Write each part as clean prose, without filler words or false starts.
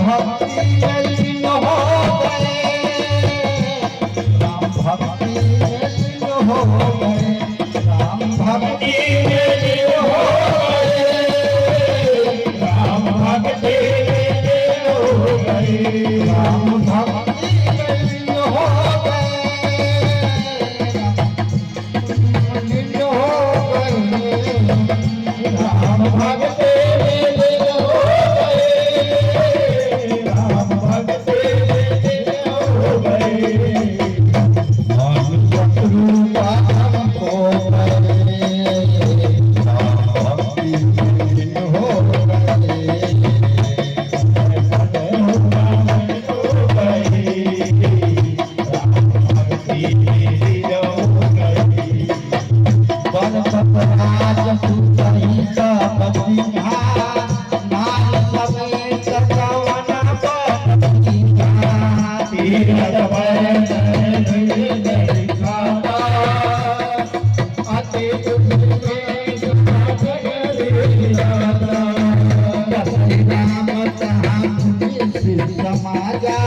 भक्ति में लीन हो गए, राम भक्ति में लीन हो गए, राम भक्ति में लीन हो गए, राम भक्ति में लीन हो गए, राम भक्ति में लीन हो गए, लीन हो गए, राम भक्ति समाजा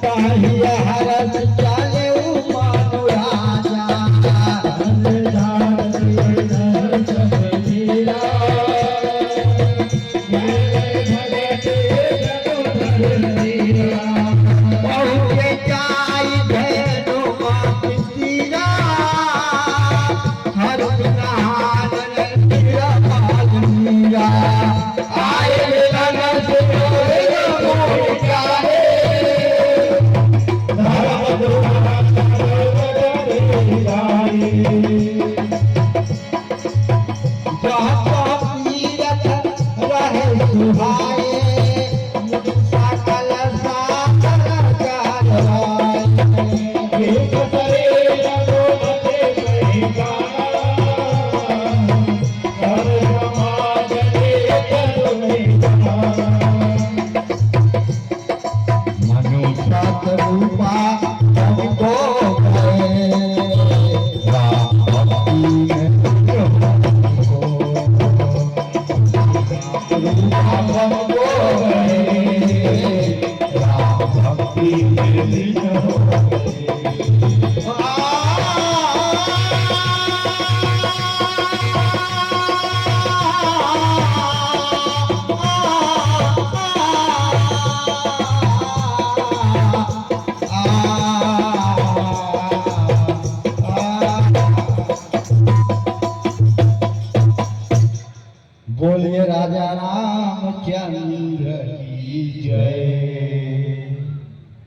पहिया हरस चले मानु राजा, बहुते जाई धेनु मातिया, हर नहान नीरा मीरा आए लगन से बोलिए राजा रामचंद्र की जय।